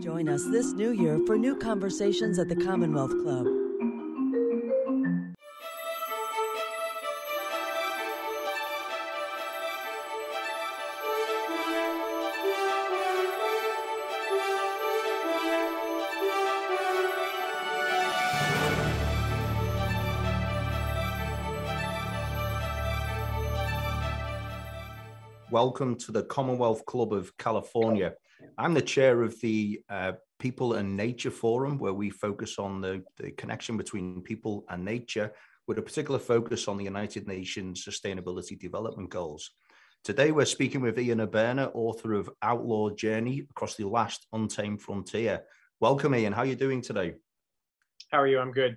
Join us this new year for new conversations at the Commonwealth Club. Welcome to the Commonwealth Club of California. I'm the chair of the People and Nature Forum, where we focus on the connection between people and nature, with a particular focus on the United Nations Sustainability Development Goals. Today, we're speaking with Ian Urbina, author of Outlaw Journey Across the Last Untamed Frontier. Welcome, Ian. How are you doing today? How are you? I'm good.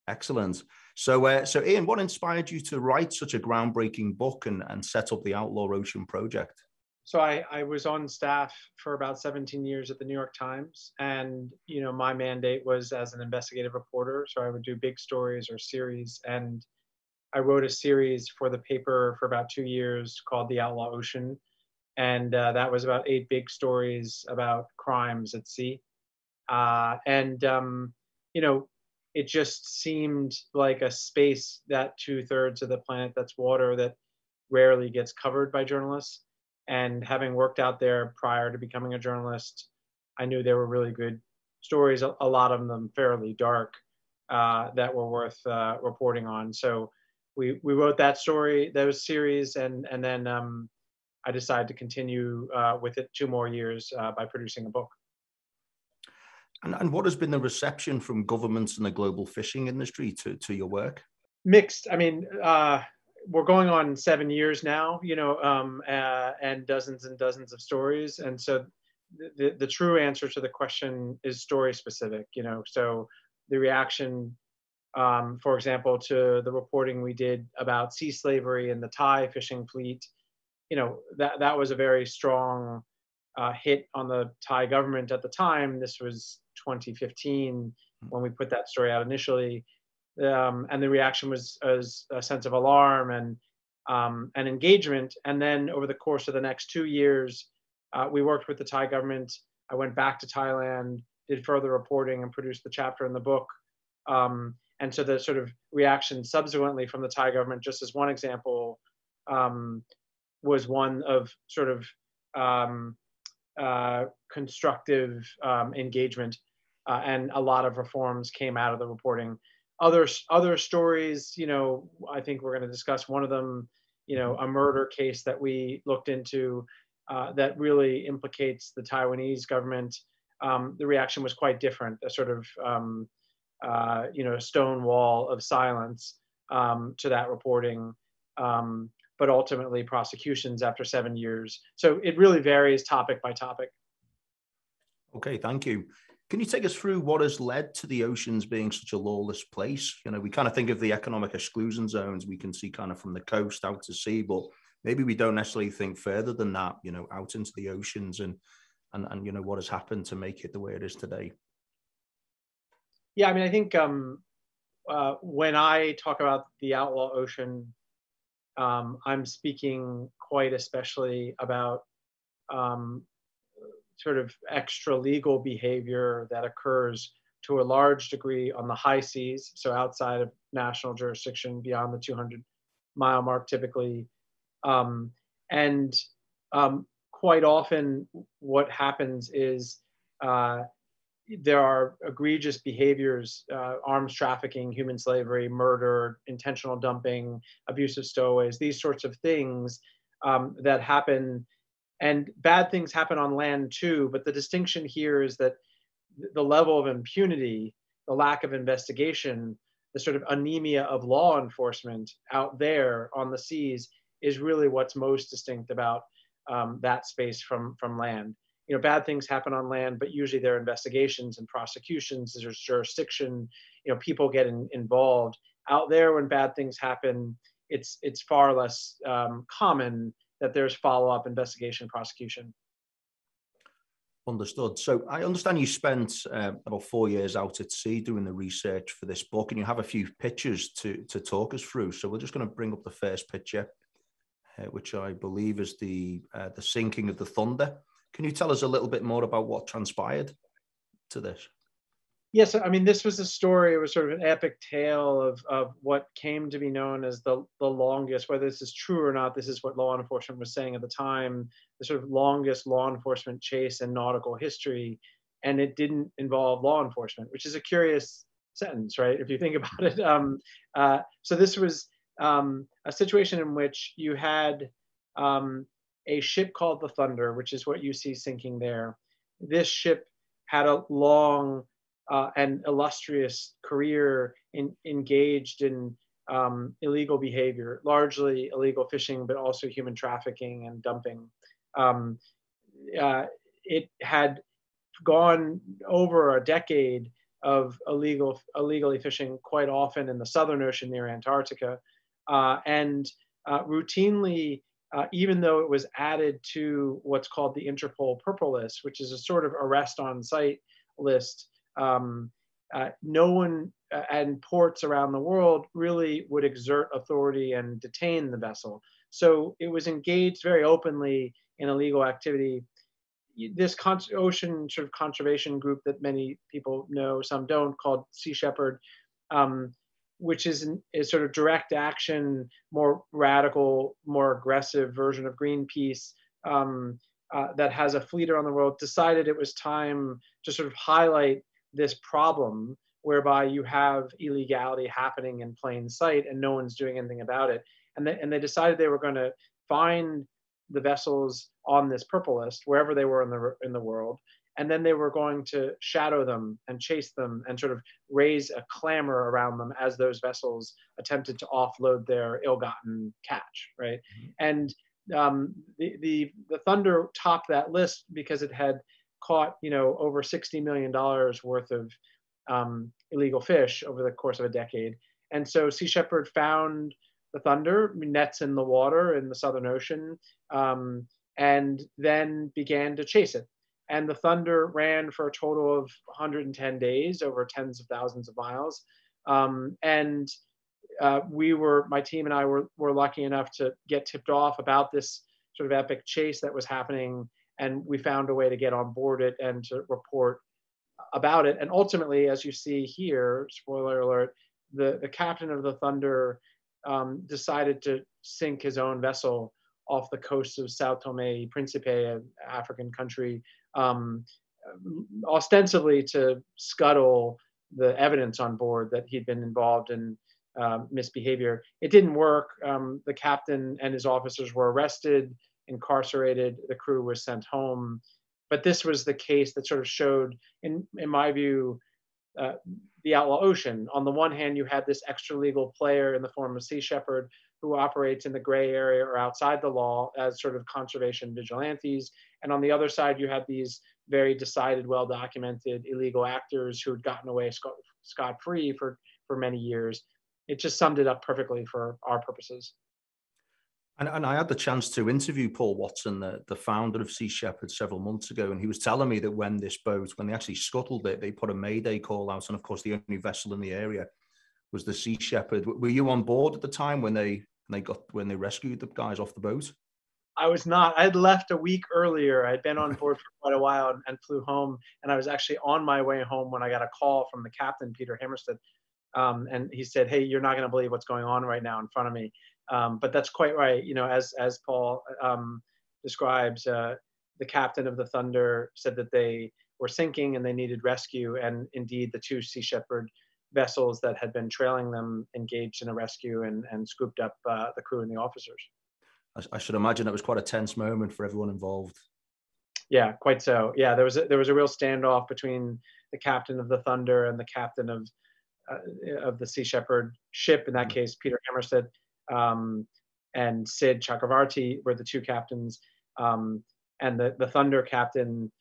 Excellent. So Ian, what inspired you to write such a groundbreaking book and set up the Outlaw Ocean Project? So I was on staff for about 17 years at the New York Times, and my mandate was as an investigative reporter. So I would do big stories or series, and I wrote a series for the paper for about 2 years called The Outlaw Ocean, and that was about 8 big stories about crimes at sea, it just seemed like a space that 2/3 of the planet that's water that rarely gets covered by journalists. And having worked out there prior to becoming a journalist, I knew there were really good stories, a lot of them fairly dark, that were worth reporting on. So we wrote that story, those series, and then I decided to continue with it 2 more years by producing a book. And what has been the reception from governments and the global fishing industry to your work? Mixed. I mean, we're going on 7 years now, and dozens of stories. And so the true answer to the question is story specific, So the reaction, for example, to the reporting we did about sea slavery and the Thai fishing fleet, that was a very strong hit on the Thai government at the time. This was 2015 when we put that story out initially, and the reaction was a sense of alarm and engagement. And then over the course of the next 2 years, we worked with the Thai government. I went back to Thailand, did further reporting, and produced the chapter in the book. And so the sort of reaction subsequently from the Thai government, just as one example, was one of sort of constructive engagement, and a lot of reforms came out of the reporting. Other stories, I think we're going to discuss one of them, a murder case that we looked into that really implicates the Taiwanese government. The reaction was quite different, a sort of, stone wall of silence to that reporting. But ultimately prosecutions after 7 years. So it really varies topic by topic. Okay, thank you. Can you take us through what has led to the oceans being such a lawless place? We kind of think of the economic exclusion zones we can see kind of from the coast out to sea, but maybe we don't necessarily think further than that, out into the oceans and what has happened to make it the way it is today. Yeah, I mean, I think when I talk about the Outlaw Ocean, I'm speaking quite especially about sort of extra legal behavior that occurs to a large degree on the high seas, so outside of national jurisdiction, beyond the 200-mile mark typically. And quite often what happens is there are egregious behaviors, arms trafficking, human slavery, murder, intentional dumping, abusive stowaways, these sorts of things that happen. And bad things happen on land too, but the distinction here is that the level of impunity, the lack of investigation, the sort of anemia of law enforcement out there on the seas is really what's most distinct about that space from land. Bad things happen on land, but usually there are investigations and prosecutions, there's jurisdiction, people get involved. Out there, when bad things happen, it's far less common that there's follow-up investigation, prosecution. Understood. So I understand you spent about 4 years out at sea doing the research for this book, and you have a few pictures to talk us through. So we're just going to bring up the first picture, which I believe is the sinking of the Thunder. Can you tell us a little bit more about what transpired to this? Yes, I mean, this was a story. It was sort of an epic tale of what came to be known as the longest, whether this is true or not, this is what law enforcement was saying at the time, the sort of longest law enforcement chase in nautical history. And it didn't involve law enforcement, which is a curious sentence, right? If you think about it. So this was a situation in which you had a ship called the Thunder, which is what you see sinking there. This ship had a long and illustrious career engaged in illegal behavior, largely illegal fishing, but also human trafficking and dumping. It had gone over a decade of illegally fishing, quite often in the Southern Ocean near Antarctica, and routinely, even though it was added to what's called the Interpol Purple List, which is a sort of arrest on site list, no one and ports around the world really would exert authority and detain the vessel. So it was engaged very openly in illegal activity. This ocean sort of conservation group that many people know, some don't, called Sea Shepherd, which is a sort of direct action, more radical, more aggressive version of Greenpeace, that has a fleet around the world, decided it was time to sort of highlight this problem whereby you have illegality happening in plain sight and no one's doing anything about it. And they decided they were going to find the vessels on this purple list, wherever they were in the world, and then they were going to shadow them and chase them and sort of raise a clamor around them as those vessels attempted to offload their ill-gotten catch, right? And the Thunder topped that list because it had caught, over $60 million worth of illegal fish over the course of a decade. And so Sea Shepherd found the Thunder, nets in the water in the Southern Ocean, and then began to chase it. And the Thunder ran for a total of 110 days, over tens of thousands of miles. My team and I were lucky enough to get tipped off about this sort of epic chase that was happening. And we found a way to get on board it and to report about it. And ultimately, as you see here, spoiler alert, the captain of the Thunder decided to sink his own vessel off the coast of Sao Tome and Principe, an African country, ostensibly to scuttle the evidence on board that he'd been involved in misbehavior. It didn't work. The captain and his officers were arrested, incarcerated. The crew was sent home. But this was the case that sort of showed, in my view, the Outlaw Ocean. On the one hand, you had this extra legal player in the form of Sea Shepherd who operates in the gray area or outside the law as sort of conservation vigilantes. And on the other side, you had these very decided, well-documented illegal actors who had gotten away scot-free for many years. It just summed it up perfectly for our purposes. And I had the chance to interview Paul Watson, the founder of Sea Shepherd, several months ago, and he was telling me that when they actually scuttled it, they put a mayday call out, and of course the only vessel in the area was the Sea Shepherd. Were you on board at the time when they rescued the guys off the boat? I was not. I had left a week earlier. I'd been on board for quite a while and flew home, and I was actually on my way home when I got a call from the captain, Peter Hammerstead, and he said, "Hey, you're not going to believe what's going on right now in front of me." But that's quite right. As Paul describes, the captain of the Thunder said that they were sinking and they needed rescue. And indeed, the two Sea Shepherd vessels that had been trailing them engaged in a rescue and scooped up the crew and the officers. I should imagine it was quite a tense moment for everyone involved. Yeah, quite so. Yeah, there was a real standoff between the captain of the Thunder and the captain of the Sea Shepherd ship. In that case, Peter Hammerstead. And Sid Chakravarti were the two captains. And the Thunder captain,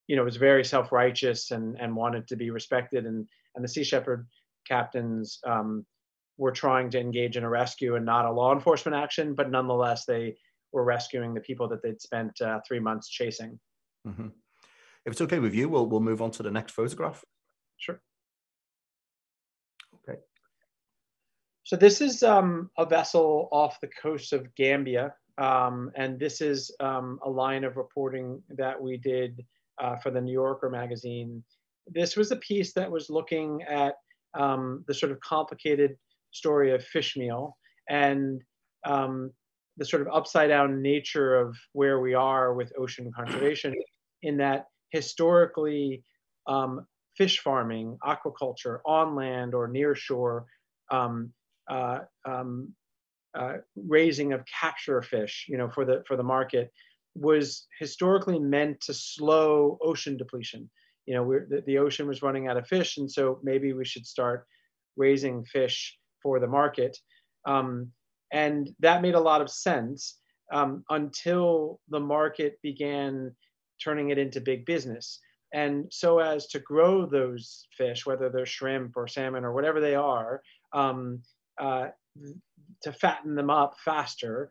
was very self-righteous and wanted to be respected. And the Sea Shepherd captains were trying to engage in a rescue and not a law enforcement action, but nonetheless, they were rescuing the people that they'd spent 3 months chasing. Mm-hmm. If it's okay with you, we'll move on to the next photograph. Sure. Okay. So this is a vessel off the coast of Gambia. And this is a line of reporting that we did for the New Yorker magazine. This was a piece that was looking at the sort of complicated story of fish meal and the sort of upside down nature of where we are with ocean conservation, in that historically fish farming, aquaculture on land or near shore, raising of capture fish, for the market, was historically meant to slow ocean depletion. The ocean was running out of fish, and so maybe we should start raising fish for the market. And that made a lot of sense until the market began turning it into big business. And so as to grow those fish, whether they're shrimp or salmon or whatever they are, to fatten them up faster,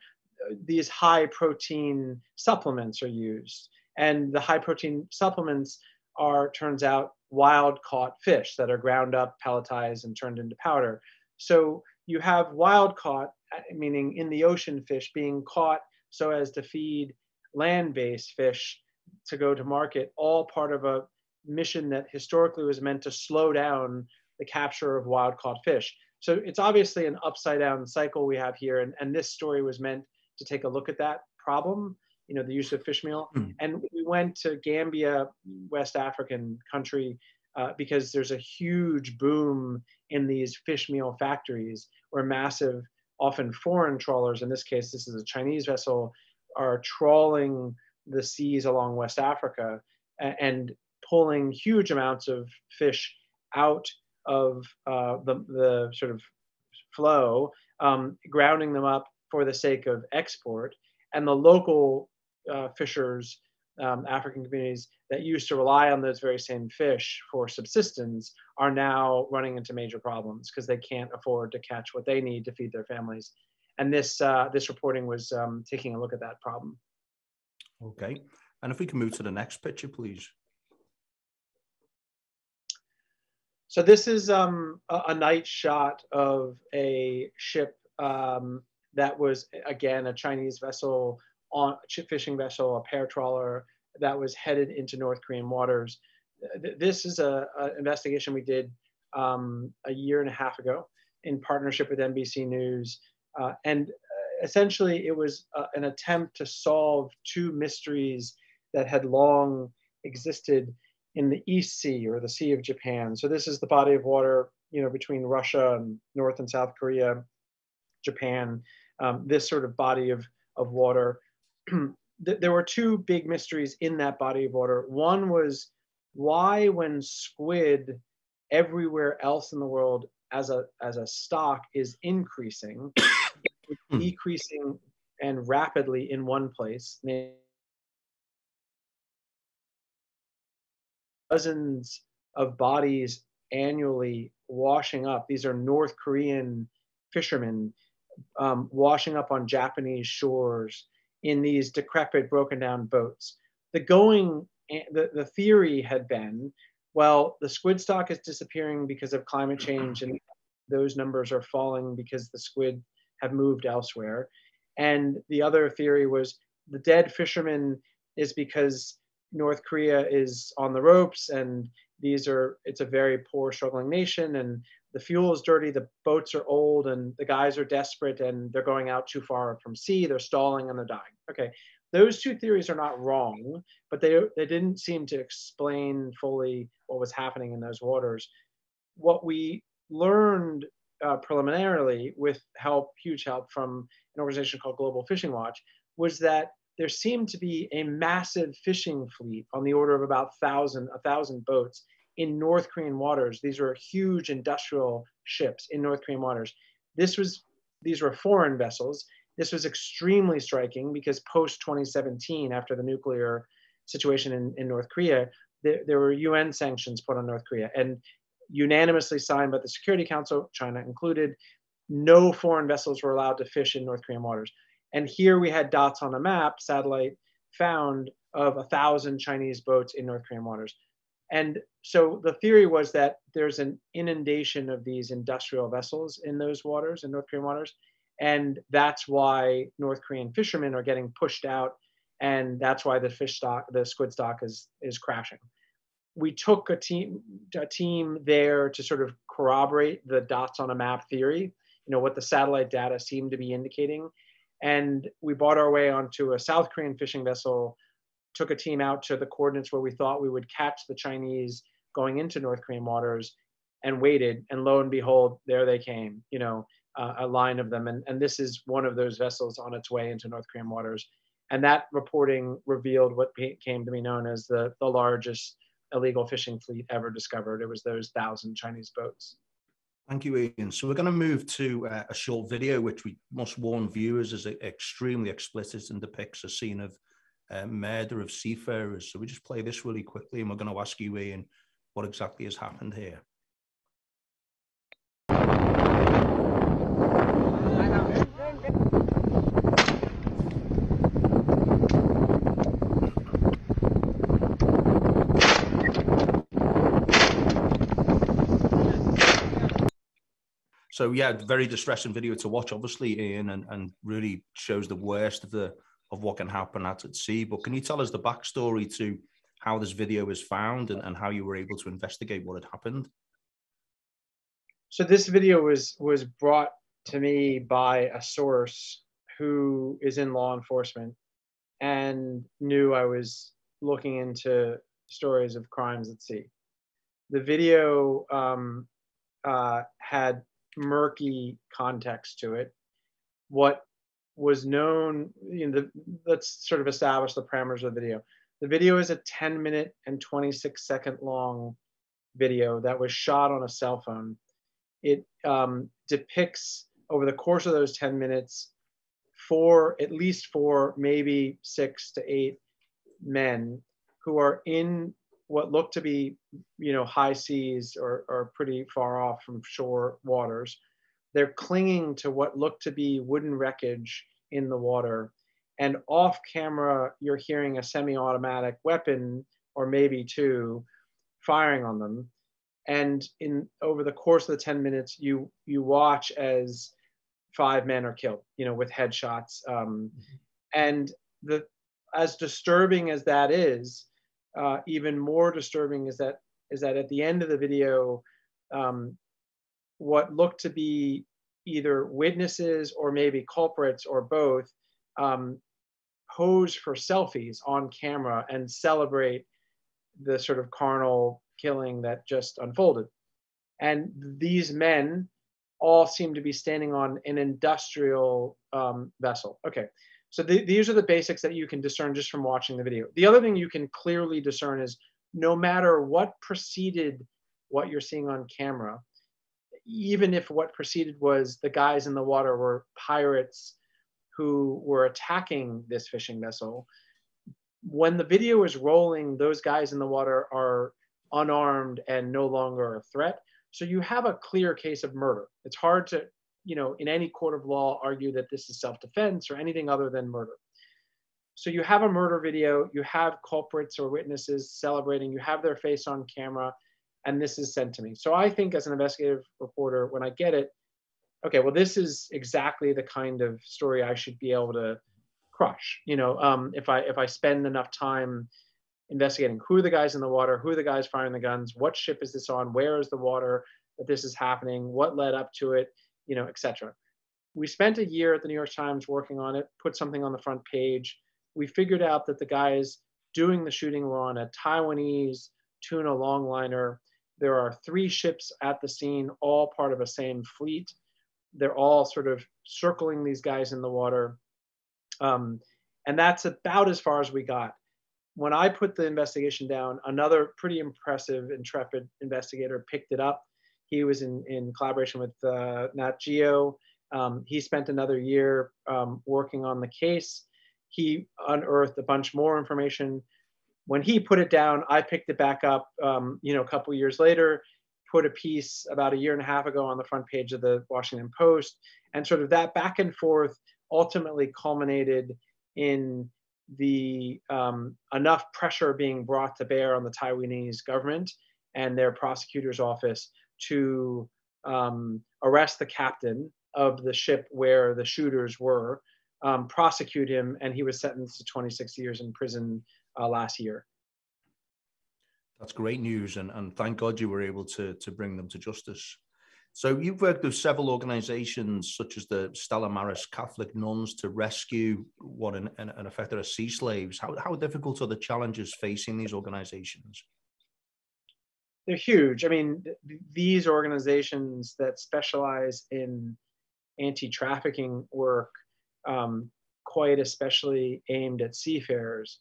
these high protein supplements are used. And the high protein supplements are, turns out, wild caught fish that are ground up, pelletized, and turned into powder. So you have wild caught, meaning in the ocean, fish being caught so as to feed land-based fish to go to market, all part of a mission that historically was meant to slow down the capture of wild caught fish. So it's obviously an upside down cycle we have here. And this story was meant to take a look at that problem, the use of fish meal. And we went to Gambia, West African country, because there's a huge boom in these fish meal factories where massive, often foreign trawlers, in this case, this is a Chinese vessel, are trawling the seas along West Africa and pulling huge amounts of fish out of the sort of flow, grounding them up for the sake of export. And the local fishers, African communities that used to rely on those very same fish for subsistence, are now running into major problems because they can't afford to catch what they need to feed their families. And this reporting was taking a look at that problem. Okay. And if we can move to the next picture, please. So this is a night shot of a ship that was, again, a Chinese vessel, a fishing vessel, a pair trawler that was headed into North Korean waters. This is an investigation we did a year and a half ago in partnership with NBC News. And essentially, it was an attempt to solve two mysteries that had long existed in the East Sea, or the Sea of Japan. So this is the body of water, between Russia and North and South Korea, Japan, this sort of body of water. There were two big mysteries in that body of water. One was why, when squid everywhere else in the world as a stock is increasing, decreasing and rapidly in one place, dozens of bodies annually washing up. These are North Korean fishermen washing up on Japanese shores in these decrepit, broken down boats. The theory had been, well, the squid stock is disappearing because of climate change, and those numbers are falling because the squid have moved elsewhere. And the other theory was the dead fishermen is because North Korea is on the ropes, and it's a very poor, struggling nation, and the fuel is dirty, the boats are old, and the guys are desperate, and they're going out too far from sea, they're stalling, and they're dying. Okay, those two theories are not wrong, but they didn't seem to explain fully what was happening in those waters. What we learned preliminarily, with huge help from an organization called Global Fishing Watch, was that there seemed to be a massive fishing fleet on the order of about 1,000 boats in North Korean waters. These were huge industrial ships in North Korean waters. These were foreign vessels. This was extremely striking because post-2017, after the nuclear situation in North Korea, there were UN sanctions put on North Korea, and unanimously signed by the Security Council, China included. No foreign vessels were allowed to fish in North Korean waters. And here we had dots on a map, satellite found, of 1,000 Chinese boats in North Korean waters. And so the theory was that there's an inundation of these industrial vessels in those waters, in North Korean waters. And that's why North Korean fishermen are getting pushed out, and that's why the squid stock is crashing. We took a team there to sort of corroborate the dots on a map theory, what the satellite data seemed to be indicating. And we bought our way onto a South Korean fishing vessel, took a team out to the coordinates where we thought we would catch the Chinese going into North Korean waters, and waited. And lo and behold, there they came, a line of them. And this is one of those vessels on its way into North Korean waters. And that reporting revealed what came to be known as the largest illegal fishing fleet ever discovered. It was those 1,000 Chinese boats. Thank you, Ian. So we're going to move to a short video, which we must warn viewers is extremely explicit and depicts a scene of murder of seafarers. So we just play this really quickly, and we're going to ask you, Ian, what exactly has happened here. So yeah, very distressing video to watch, obviously, Ian, and really shows the worst of what can happen out at sea. But can you tell us the backstory to how this video was found and how you were able to investigate what had happened? So this video was brought to me by a source who is in law enforcement and knew I was looking into stories of crimes at sea. The video had murky context to it. What was known, let's sort of establish the parameters of the video. The video is a 10-minute and 26-second long video that was shot on a cell phone. It depicts, over the course of those 10 minutes, at least four, maybe 6 to 8 men who are in what look to be, high seas or pretty far off from shore waters. They're clinging to what looked to be wooden wreckage in the water. And off camera, you're hearing a semi-automatic weapon, or maybe two, firing on them. And over the course of the 10 minutes, you watch as 5 men are killed, with headshots. And as disturbing as that is, even more disturbing is that at the end of the video, what looked to be either witnesses or maybe culprits or both pose for selfies on camera and celebrate the sort of carnal killing that just unfolded. And these men all seem to be standing on an industrial vessel. Okay. So these are the basics that you can discern just from watching the video. The other thing you can clearly discern is no matter what preceded what you're seeing on camera, even if what preceded was the guys in the water were pirates who were attacking this fishing vessel, when the video is rolling, those guys in the water are unarmed and no longer a threat. So you have a clear case of murder. It's hard to, in any court of law, argue that this is self-defense or anything other than murder. So you have a murder video, you have culprits or witnesses celebrating, you have their face on camera, and this is sent to me. So I think as an investigative reporter, when I get it, okay, well, this is exactly the kind of story I should be able to crush. If I spend enough time investigating who are the guys in the water, who are the guys firing the guns, what ship is this on, where is the water that this is happening, what led up to it, etc. We spent a year at the New York Times working on it, put something on the front page. We figured out that the guys doing the shooting were on a Taiwanese tuna longliner. There are 3 ships at the scene, all part of a same fleet. They're all sort of circling these guys in the water. And that's about as far as we got. When I put the investigation down, another pretty impressive, intrepid investigator picked it up. He was in collaboration with Nat Geo. He spent another year working on the case. He unearthed a bunch more information. When he put it down, I picked it back up, a couple years later, put a piece about a year and a half ago on the front page of the Washington Post. And sort of that back and forth ultimately culminated in the enough pressure being brought to bear on the Taiwanese government and their prosecutor's office to arrest the captain of the ship where the shooters were, prosecute him, and he was sentenced to 26 years in prison last year. That's great news, and thank God you were able to bring them to justice. So you've worked with several organizations such as the Stella Maris Catholic Nuns to rescue what in effect are sea slaves. How difficult are the challenges facing these organizations? They're huge. I mean, these organizations that specialize in anti-trafficking work, quite especially aimed at seafarers,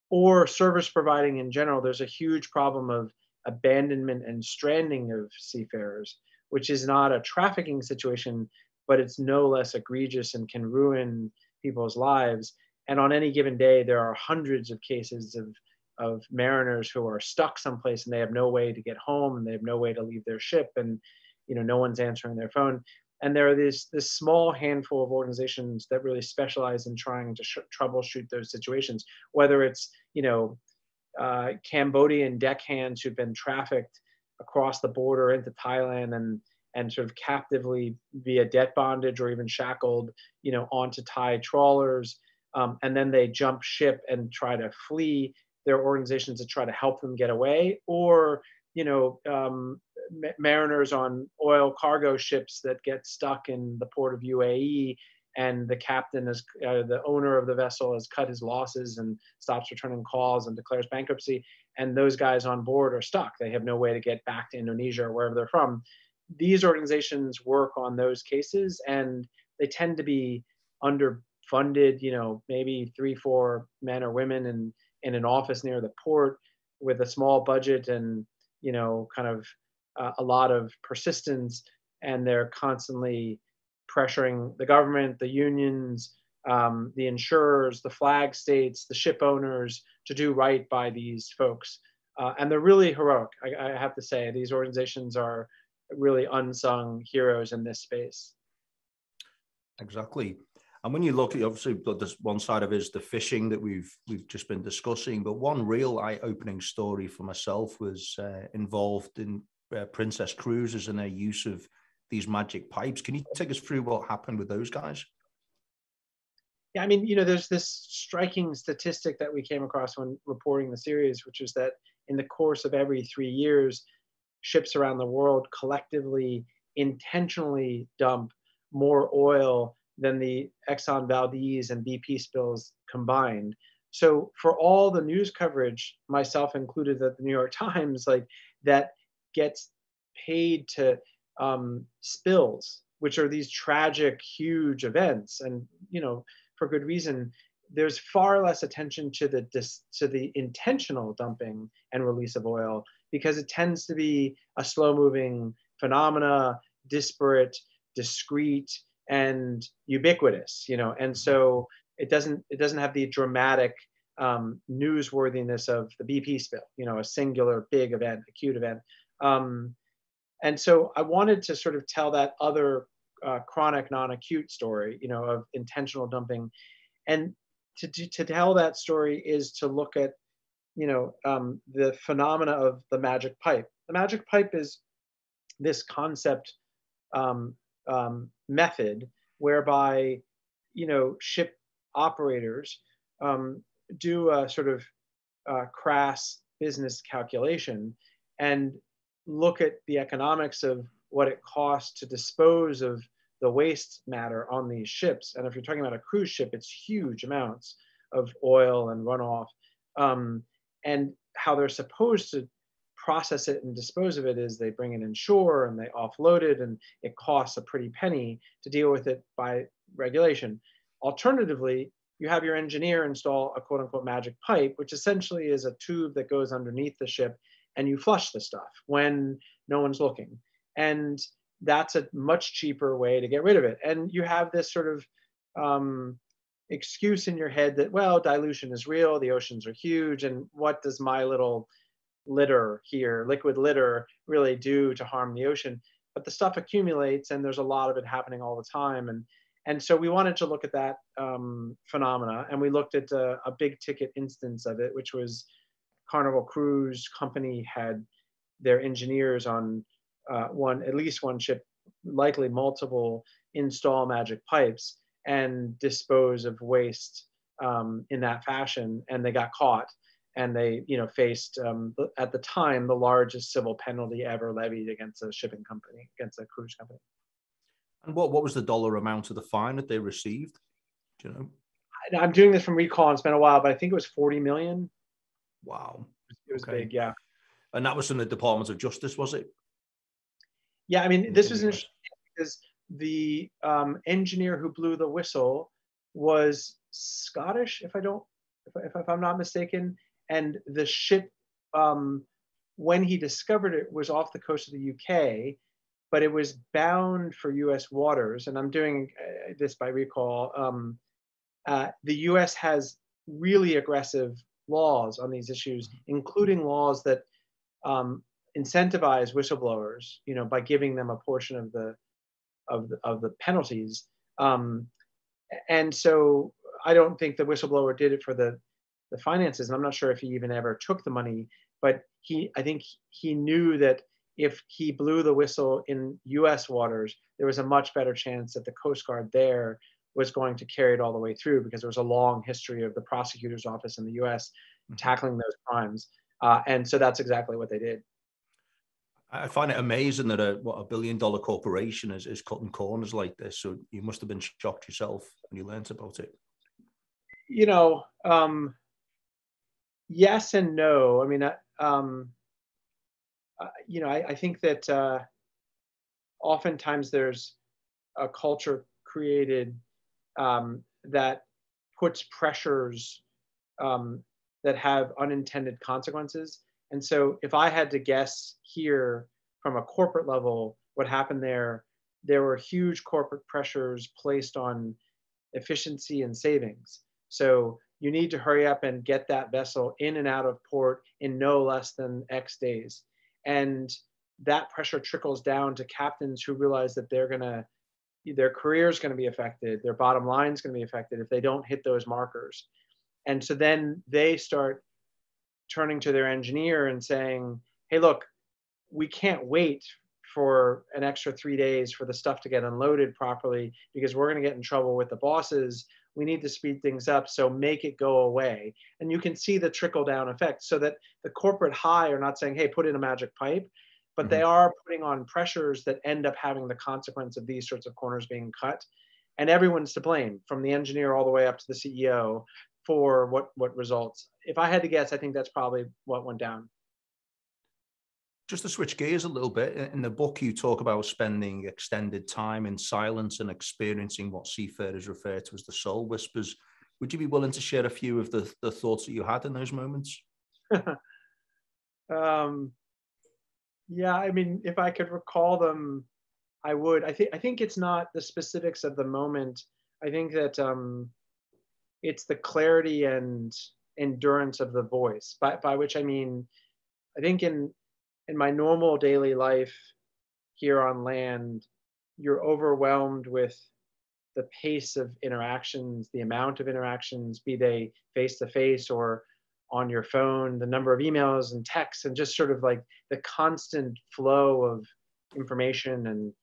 or service providing in general, there's a huge problem of abandonment and stranding of seafarers, which is not a trafficking situation, but it's no less egregious and can ruin people's lives. And on any given day, there are hundreds of cases of mariners who are stuck someplace and they have no way to get home and they have no way to leave their ship, and no one's answering their phone. And there are this small handful of organizations that really specialize in trying to troubleshoot those situations, whether it's Cambodian deckhands who've been trafficked across the border into Thailand and sort of captively via debt bondage or even shackled, onto Thai trawlers, and then they jump ship and try to flee. There are organizations that try to help them get away, or mariners on oil cargo ships that get stuck in the port of UAE, and the captain is the owner of the vessel has cut his losses and stops returning calls and declares bankruptcy, and those guys on board are stuck. They have no way to get back to Indonesia or wherever they're from. These organizations work on those cases, and they tend to be underfunded, maybe 3-4 men or women in an office near the port with a small budget and a lot of persistence, and they're constantly pressuring the government, the unions, the insurers, the flag states, the ship owners to do right by these folks. And they're really heroic. I have to say, these organizations are really unsung heroes in this space. Exactly. And when you look at, obviously, there's one side of it is the fishing that we've just been discussing, but one real eye-opening story for myself was involved in Princess Cruises and their use of these magic pipes. Can you take us through what happened with those guys? Yeah, I mean, there's this striking statistic that we came across when reporting the series, which is that in the course of every 3 years, ships around the world collectively intentionally dump more oil than the Exxon Valdez and BP spills combined. So for all the news coverage, myself included, at the New York Times, that gets paid to spills, which are these tragic, huge events, and for good reason, there's far less attention to the intentional dumping and release of oil, because it tends to be a slow-moving phenomena, disparate, discrete, and ubiquitous, and so it doesn't have the dramatic newsworthiness of the BP spill, a singular big event, acute event. And so I wanted to sort of tell that other chronic, non-acute story, of intentional dumping, and to tell that story is to look at, the phenomena of the magic pipe. The magic pipe is this concept method whereby ship operators do a sort of crass business calculation and look at the economics of what it costs to dispose of the waste matter on these ships. And if you're talking about a cruise ship, it's huge amounts of oil and runoff, and how they're supposed to process it and dispose of it is they bring it inshore and they offload it, and it costs a pretty penny to deal with it by regulation. Alternatively, you have your engineer install a quote unquote magic pipe, which essentially is a tube that goes underneath the ship, and you flush the stuff when no one's looking. And that's a much cheaper way to get rid of it. And you have this sort of excuse in your head that, well, dilution is real, the oceans are huge, and what does my little litter here, liquid litter, really do to harm the ocean? But the stuff accumulates, and there's a lot of it happening all the time. And so we wanted to look at that phenomena, and we looked at a big ticket instance of it, which was Carnival Cruise Company had their engineers on at least one ship, likely multiple, install magic pipes and dispose of waste in that fashion, and they got caught, and they, faced at the time the largest civil penalty ever levied against a shipping company, against a cruise company. And what was the dollar amount of the fine that they received? Do you know? I'm doing this from recall, and it's been a while, but I think it was 40 million. Wow. It was big, yeah. And that was from the Department of Justice, was it? Yeah, I mean, this was interesting because the engineer who blew the whistle was Scottish, if I'm not mistaken, and the ship, when he discovered it, was off the coast of the UK, but it was bound for U.S. waters. And I'm doing this by recall. The U.S. has really aggressive laws on these issues, including laws that incentivize whistleblowers, by giving them a portion of the penalties. And so I don't think the whistleblower did it for the finances. And I'm not sure if he even ever took the money, but I think he knew that if he blew the whistle in US waters, there was a much better chance that the Coast Guard there was going to carry it all the way through, because there was a long history of the prosecutor's office in the US tackling those crimes. And so that's exactly what they did. I find it amazing that a $1 billion corporation is cutting corners like this. So you must have been shocked yourself when you learned about it. Yes and no. I mean, I think that oftentimes there's a culture created that puts pressures that have unintended consequences. And so if I had to guess here from a corporate level, what happened there were huge corporate pressures placed on efficiency and savings. So you need to hurry up and get that vessel in and out of port in no less than X days. And that pressure trickles down to captains who realize that their career is going to be affected, their bottom line is going to be affected if they don't hit those markers. And so then they start turning to their engineer and saying, hey, look, we can't wait for an extra 3 days for the stuff to get unloaded properly, because we're going to get in trouble with the bosses. We need to speed things up, so make it go away. And you can see the trickle down effect, so that the corporate high are not saying, hey, put in a magic pipe, but they are putting on pressures that end up having the consequence of these sorts of corners being cut. And everyone's to blame, from the engineer all the way up to the CEO, for what results. If I had to guess, I think that's probably what went down. Just to switch gears a little bit, in the book you talk about spending extended time in silence and experiencing what seafarers refer to as the soul whispers. Would you be willing to share a few of the thoughts that you had in those moments? Yeah, I mean, if I could recall them, I would. I think it's not the specifics of the moment. I think that it's the clarity and endurance of the voice, by which I mean, I think in my normal daily life here on land, you're overwhelmed with the pace of interactions, the amount of interactions, be they face-to-face or on your phone, the number of emails and texts, and just sort of like the constant flow of information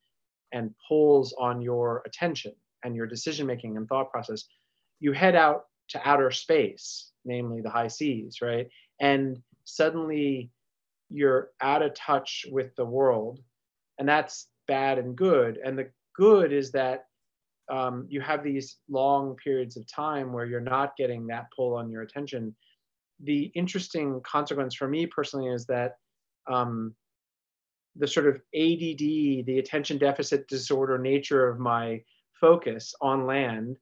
and pulls on your attention and your decision-making and thought process. You head out to outer space, namely the high seas, right? And suddenly you're out of touch with the world, and that's bad and good. And the good is that you have these long periods of time where you're not getting that pull on your attention. The interesting consequence for me personally is that the sort of ADD, the attention deficit disorder nature of my focus on land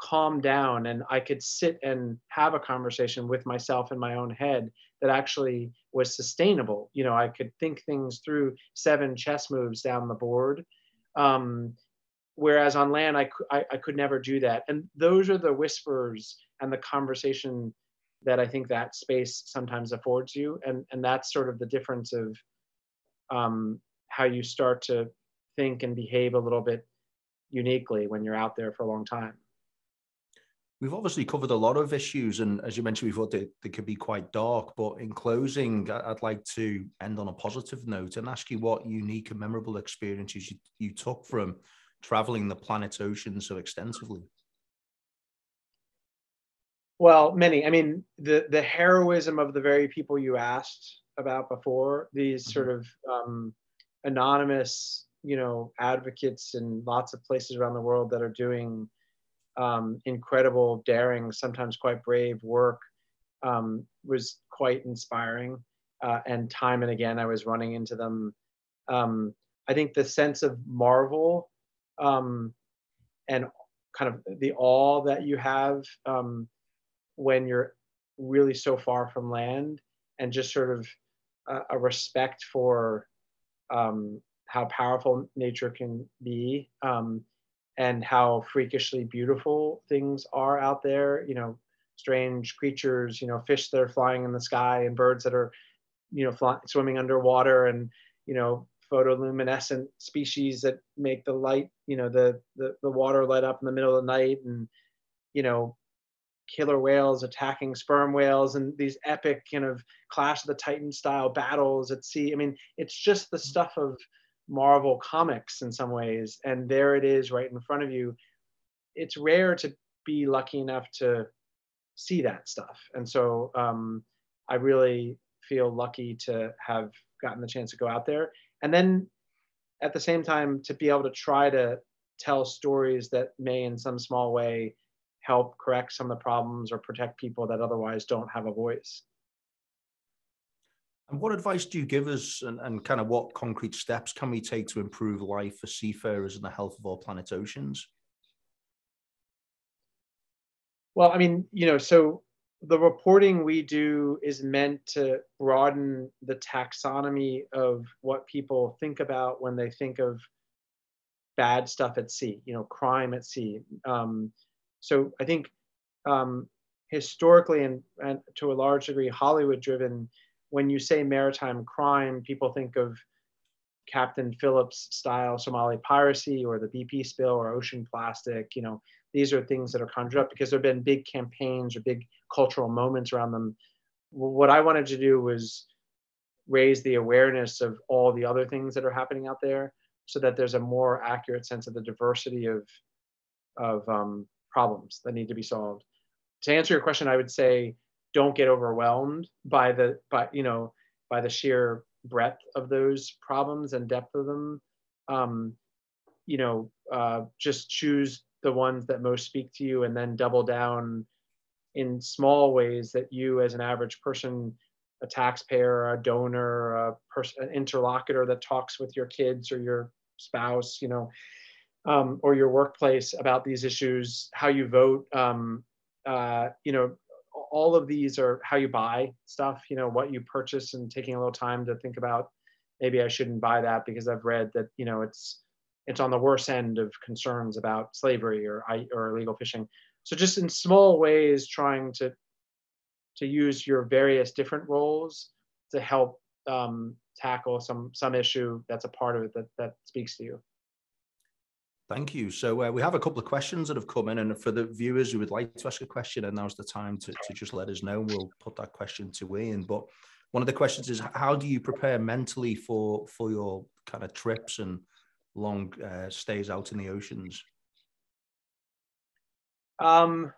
calmed down, and I could sit and have a conversation with myself in my own head that actually was sustainable. I could think things through 7 chess moves down the board. Whereas on land, I could never do that. And those are the whispers and the conversation that I think that space sometimes affords you. And that's sort of the difference of how you start to think and behave a little bit uniquely when you're out there for a long time. We've obviously covered a lot of issues, and as you mentioned before, they could be quite dark. But in closing, I'd like to end on a positive note and ask you what unique and memorable experiences you took from traveling the planet's oceans so extensively? Well, many. I mean, the heroism of the very people you asked about before, these sort of anonymous, advocates in lots of places around the world that are doing incredible, daring, sometimes quite brave work, was quite inspiring. And time and again, I was running into them. I think the sense of marvel and kind of the awe that you have when you're really so far from land, and just sort of a respect for how powerful nature can be, and how freakishly beautiful things are out there. Strange creatures, fish that are flying in the sky, and birds that are, swimming underwater, and photoluminescent species that make the light, the water light up in the middle of the night, and killer whales attacking sperm whales, and these epic kind of Clash of the Titans style battles at sea. I mean, it's just the stuff of Marvel comics in some ways, and there it is right in front of you. It's rare to be lucky enough to see that stuff, and so I really feel lucky to have gotten the chance to go out there, and then at the same time to be able to try to tell stories that may in some small way help correct some of the problems or protect people that otherwise don't have a voice. And what advice do you give us, and kind of what concrete steps can we take to improve life for seafarers and the health of our planet's oceans? Well, I mean, so the reporting we do is meant to broaden the taxonomy of what people think about when they think of bad stuff at sea, crime at sea. So I think historically and to a large degree Hollywood driven, when you say maritime crime, people think of Captain Phillips style Somali piracy, or the BP spill, or ocean plastic. These are things that are conjured up because there have been big campaigns or big cultural moments around them. What I wanted to do was raise the awareness of all the other things that are happening out there, so that there's a more accurate sense of the diversity of problems that need to be solved. To answer your question, I would say don't get overwhelmed by the sheer breadth of those problems and depth of them. Just choose the ones that most speak to you, and then double down in small ways that you, as an average person, a taxpayer, a donor, an interlocutor that talks with your kids or your spouse, or your workplace about these issues, how you vote, all of these are how you buy stuff, what you purchase, and taking a little time to think about, maybe I shouldn't buy that because I've read that, it's on the worst end of concerns about slavery or illegal fishing. So just in small ways, trying to use your various different roles to help tackle some issue that's a part of it that speaks to you. Thank you. So we have a couple of questions that have come in, and for the viewers who would like to ask a question, and now's the time to just let us know. We'll put that question to Ian. But one of the questions is, how do you prepare mentally for your kind of trips and long stays out in the oceans? Well,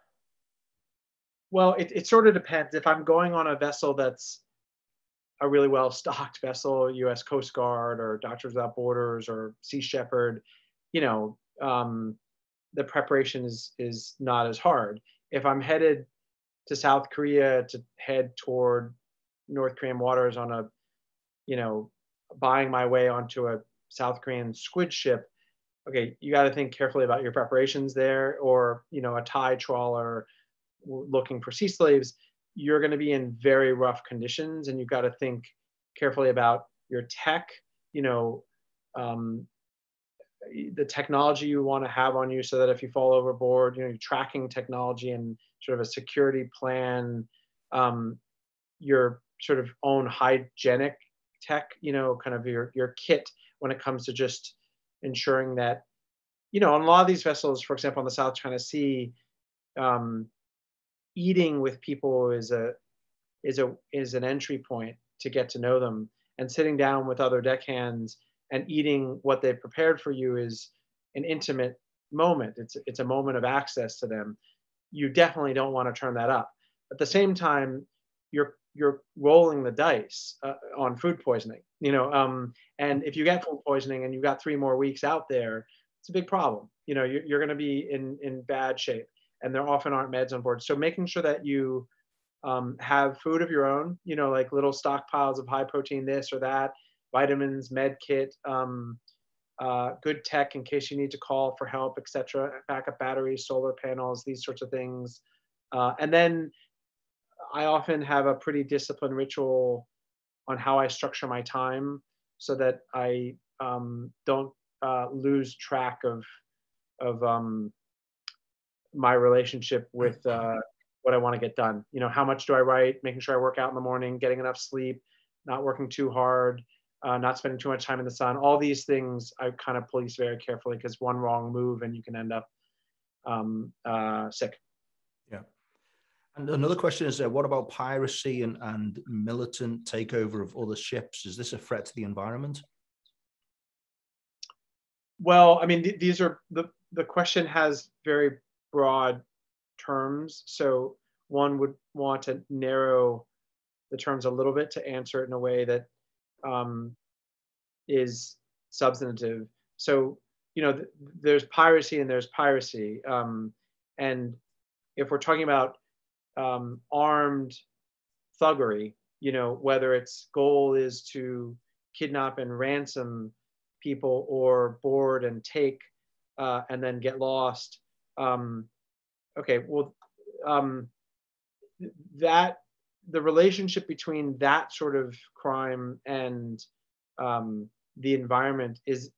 it sort of depends. If I'm going on a vessel that's a really well-stocked vessel, U.S. Coast Guard or Doctors Without Borders or Sea Shepherd, the preparation is not as hard. If I'm headed to South Korea to head toward North Korean waters on buying my way onto a South Korean squid ship, okay, you got to think carefully about your preparations there, or, a Thai trawler looking for sea slaves. You're going to be in very rough conditions, and you've got to think carefully about your tech, the technology you want to have on you, so that if you fall overboard, your tracking technology and sort of a security plan, your sort of own hygienic tech, kind of your kit when it comes to just ensuring that, on a lot of these vessels, for example, on the South China Sea, eating with people is an entry point to get to know them, and sitting down with other deckhands and eating what they've prepared for you is an intimate moment. It's a moment of access to them. You definitely don't want to turn that up. At the same time, you're rolling the dice on food poisoning, and if you get food poisoning and you've got 3 more weeks out there, it's a big problem. You're going to be in bad shape, and there often aren't meds on board. So making sure that you have food of your own, like little stockpiles of high protein, this or that, vitamins, med kit, good tech in case you need to call for help, etc. Backup batteries, solar panels, these sorts of things. And then I often have a pretty disciplined ritual on how I structure my time so that I don't lose track of my relationship with what I want to get done. How much do I write? Making sure I work out in the morning, getting enough sleep, not working too hard, not spending too much time in the sun. All these things I kind of police very carefully, because one wrong move and you can end up sick. Yeah. And another question is, what about piracy and militant takeover of other ships? Is this a threat to the environment? Well, I mean, these are the question has very broad terms. So one would want to narrow the terms a little bit to answer it in a way that is substantive. So, there's piracy and there's piracy. And if we're talking about armed thuggery, whether its goal is to kidnap and ransom people or board and take and then get lost. Okay, well, that the relationship between that sort of crime and the environment is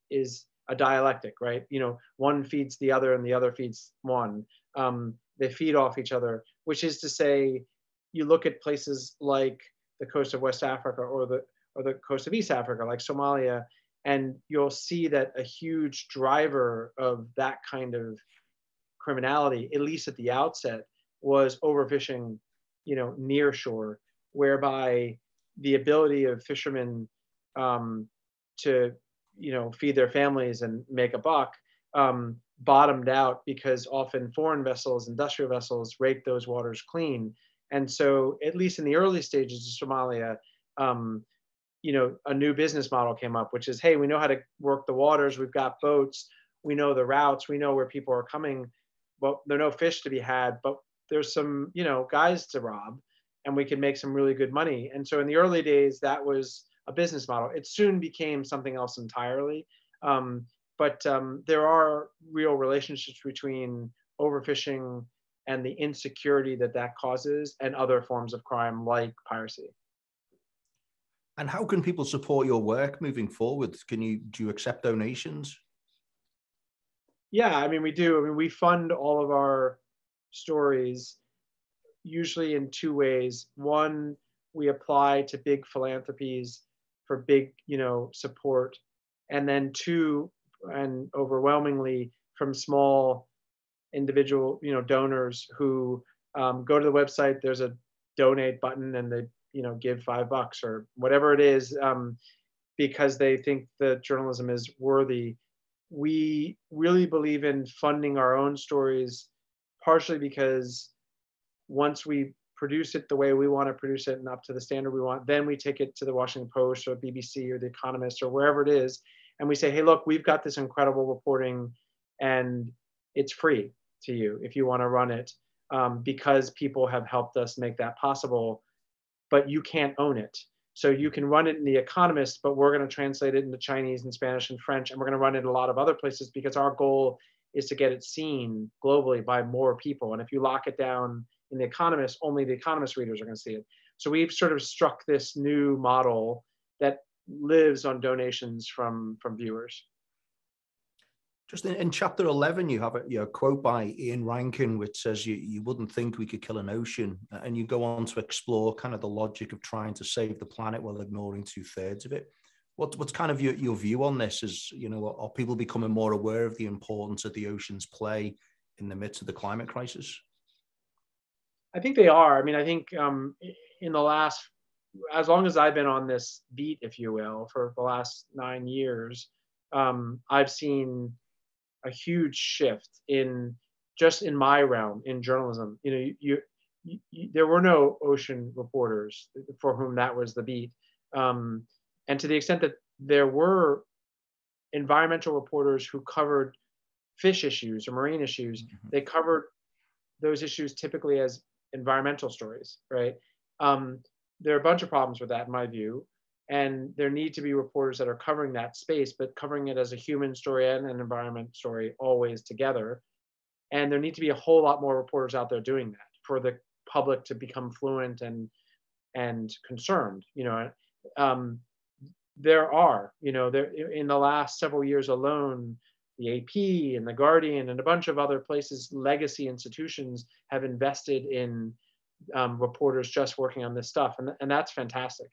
a dialectic, right? One feeds the other and the other feeds one. They feed off each other, which is to say, you look at places like the coast of West Africa or the coast of East Africa, like Somalia, and you'll see that a huge driver of that kind of criminality, at least at the outset, was overfishing, near shore, whereby the ability of fishermen to, feed their families and make a buck bottomed out, because often foreign vessels, industrial vessels, rake those waters clean. And so, at least in the early stages of Somalia, a new business model came up, which is, hey, we know how to work the waters. We've got boats. We know the routes. We know where people are coming. Well, there are no fish to be had, but there's some, guys to rob, and we can make some really good money. And so in the early days, that was a business model. It soon became something else entirely. But there are real relationships between overfishing and the insecurity that causes and other forms of crime like piracy. And how can people support your work moving forward? Do you accept donations? Yeah, I mean, we do. I mean, we fund all of our stories usually in two ways. One, we apply to big philanthropies for big, support. And then two, and overwhelmingly from small individual, donors who go to the website. There's a donate button, and they, give $5 or whatever it is, because they think the journalism is worthy. We really believe in funding our own stories, partially because once we produce it the way we want to produce it and up to the standard we want, then we take it to the Washington Post or BBC or The Economist or wherever it is. And we say, hey, look, we've got this incredible reporting and it's free to you if you want to run it, because people have helped us make that possible, but you can't own it. So you can run it in The Economist, but we're going to translate it into Chinese and Spanish and French, and we're going to run it in a lot of other places, because our goal is to get it seen globally by more people. And if you lock it down in The Economist, only The Economist readers are going to see it. So we've sort of struck this new model that lives on donations from viewers. Just in chapter 11, you have a quote by Ian Rankin, which says, you wouldn't think we could kill an ocean. And you go on to explore kind of the logic of trying to save the planet while ignoring 2/3 of it. What's kind of your view on this? Is, are people becoming more aware of the importance that the oceans play in the midst of the climate crisis? I think they are. I mean, I think in the last, as long as I've been on this beat, if you will, for the last 9 years, I've seen a huge shift in just in my realm in journalism. There were no ocean reporters for whom that was the beat, and to the extent that there were environmental reporters who covered fish issues or marine issues, they covered those issues typically as environmental stories, right? There are a bunch of problems with that, in my view, and there need to be reporters that are covering that space, but covering it as a human story and an environment story always together. And there need to be a whole lot more reporters out there doing that for the public to become fluent and concerned. There are, there in the last several years alone, the AP and the Guardian and a bunch of other places, legacy institutions have invested in reporters just working on this stuff, and that's fantastic.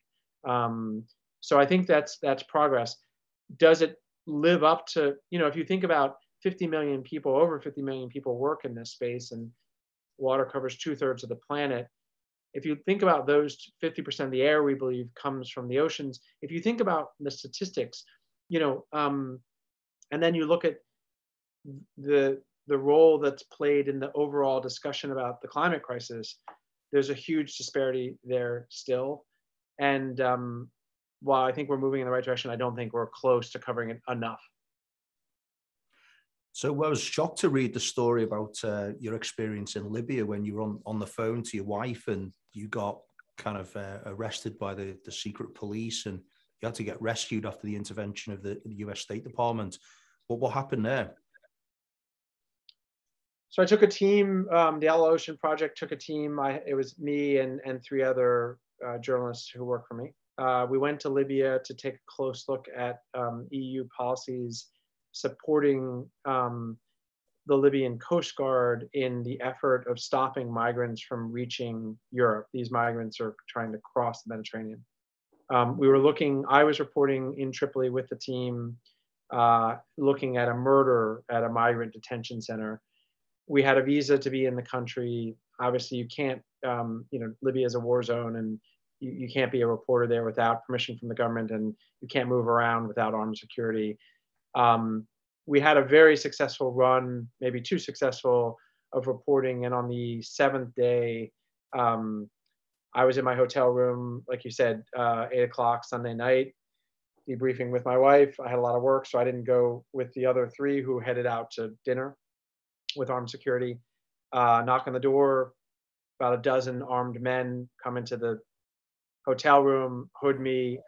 So I think that's progress. Does it live up to, if you think about 50 million people, over 50 million people work in this space, and water covers 2/3 of the planet. If you think about those 50% of the air we believe comes from the oceans, if you think about the statistics, and then you look at the role that's played in the overall discussion about the climate crisis, there's a huge disparity there still. And while I think we're moving in the right direction, I don't think we're close to covering it enough. So I was shocked to read the story about your experience in Libya when you were on the phone to your wife and you got kind of arrested by the secret police and you had to get rescued after the intervention of the US State Department. What happened there? So I took a team, the Outlaw Ocean Project took a team. It was me and 3 other journalists who work for me. We went to Libya to take a close look at EU policies supporting the Libyan Coast Guard in the effort of stopping migrants from reaching Europe. These migrants are trying to cross the Mediterranean. I was reporting in Tripoli with the team, looking at a murder at a migrant detention center. We had a visa to be in the country. Obviously, you can't, Libya is a war zone, and you can't be a reporter there without permission from the government, and you can't move around without armed security. We had a very successful run, maybe too successful, of reporting. And on the 7th day, I was in my hotel room, like you said, 8 o'clock Sunday night, debriefing with my wife. I had a lot of work, so I didn't go with the other 3 who headed out to dinner with armed security. Knock on the door, about a dozen armed men come into the hotel room, hood me,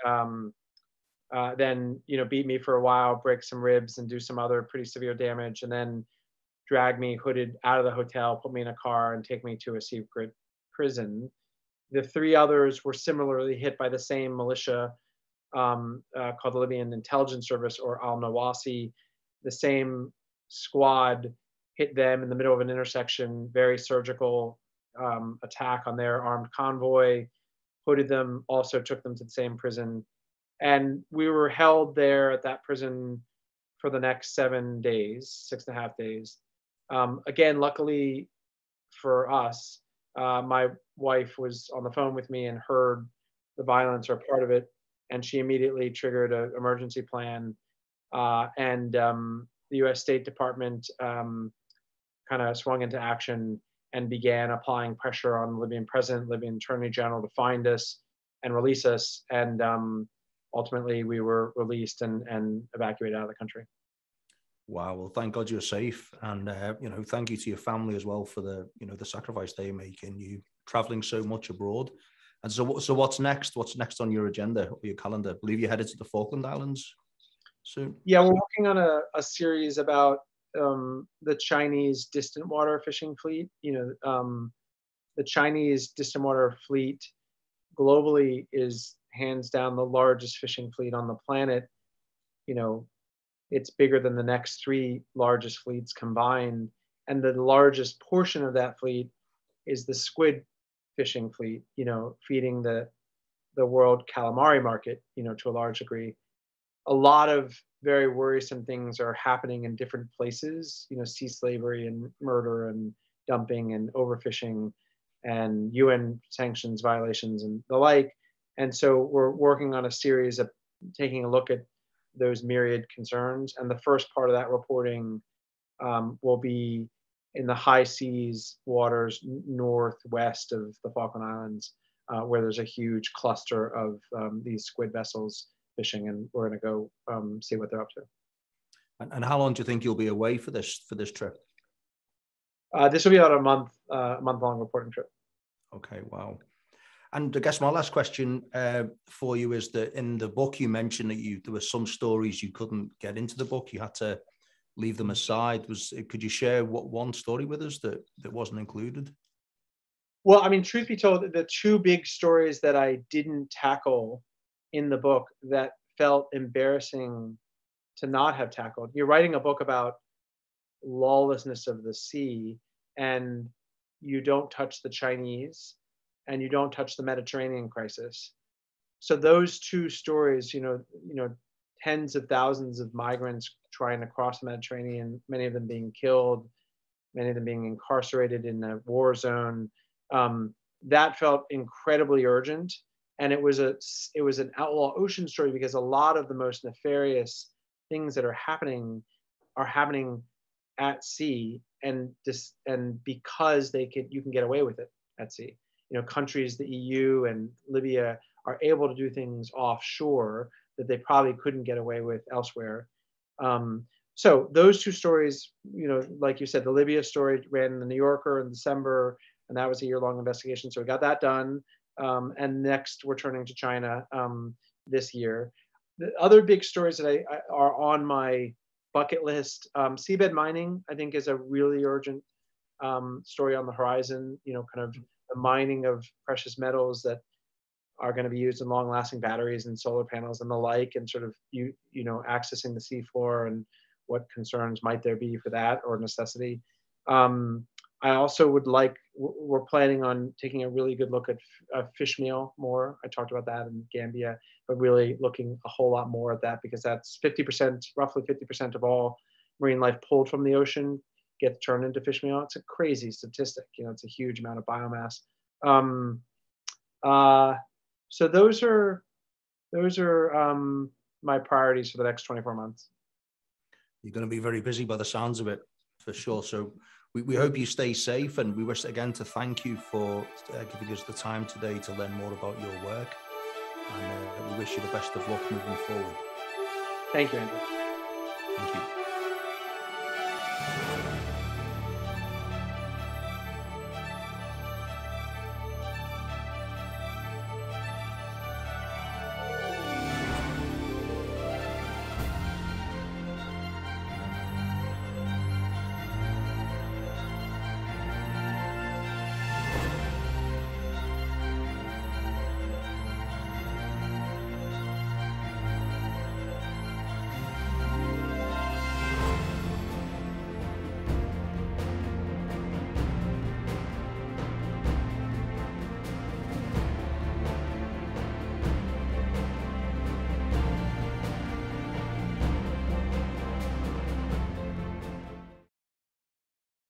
then beat me for a while, break some ribs and do some other pretty severe damage, and then drag me hooded out of the hotel, put me in a car and take me to a secret prison. The 3 others were similarly hit by the same militia called the Libyan Intelligence Service, or Al-Nawasi. The same squad hit them in the middle of an intersection, very surgical attack on their armed convoy, hooded them, also took them to the same prison. And we were held there at that prison for the next 7 days, 6.5 days. Again, luckily for us, my wife was on the phone with me and heard the violence or part of it, and she immediately triggered an emergency plan. And the US State Department kind of swung into action and began applying pressure on the Libyan president, Libyan attorney general to find us and release us. And ultimately, we were released and evacuated out of the country. Wow. Well, thank God you're safe. And, thank you to your family as well for the sacrifice they're making, you traveling so much abroad. And so what's next? What's next on your agenda or your calendar? I believe you're headed to the Falkland Islands soon. Yeah, we're working on a series about the Chinese distant water fishing fleet. The Chinese distant water fleet globally is hands down the largest fishing fleet on the planet. It's bigger than the next 3 largest fleets combined. And the largest portion of that fleet is the squid fishing fleet, feeding the world calamari market, to a large degree. A lot of very worrisome things are happening in different places, sea slavery and murder and dumping and overfishing and UN sanctions violations and the like. And so we're working on a series of taking a look at those myriad concerns. And the first part of that reporting will be in the high seas waters northwest of the Falkland Islands, where there's a huge cluster of these squid vessels fishing, and we're going to go see what they're up to. And how long do you think you'll be away for this trip? This will be about a month-long reporting trip. Okay, wow. And I guess my last question for you is that in the book you mentioned that there were some stories you couldn't get into the book. You had to leave them aside. Could you share one story with us that wasn't included? Well, I mean, truth be told, the two big stories that I didn't tackle in the book that felt embarrassing to not have tackled. You're writing a book about lawlessness of the sea, and you don't touch the Chinese, and you don't touch the Mediterranean crisis. So those two stories, tens of thousands of migrants trying to cross the Mediterranean, many of them being killed, many of them being incarcerated in a war zone. That felt incredibly urgent, and it was an outlaw ocean story because a lot of the most nefarious things that are happening at sea, and because you can get away with it at sea. Countries, the EU and Libya, are able to do things offshore that they probably couldn't get away with elsewhere. So those two stories, like you said, the Libya story ran in the New Yorker in December, and that was a year-long investigation. So we got that done. And next we're turning to China this year. The other big stories that are on my bucket list, seabed mining, I think, is a really urgent story on the horizon. Kind of the mining of precious metals that are going to be used in long-lasting batteries and solar panels and the like, and sort of accessing the seafloor, and what concerns might there be for that, or necessity. I also we're planning on taking a really good look at fish meal more. I talked about that in Gambia, but really looking a whole lot more at that, because that's roughly 50% of all marine life pulled from the ocean gets turned into fish meal. It's a crazy statistic. It's a huge amount of biomass. So those are my priorities for the next 24 months. You're going to be very busy by the sounds of it, for sure. So we hope you stay safe, and we wish again to thank you for giving us the time today to learn more about your work. And we wish you the best of luck moving forward. Thank you, Andrew. Thank you.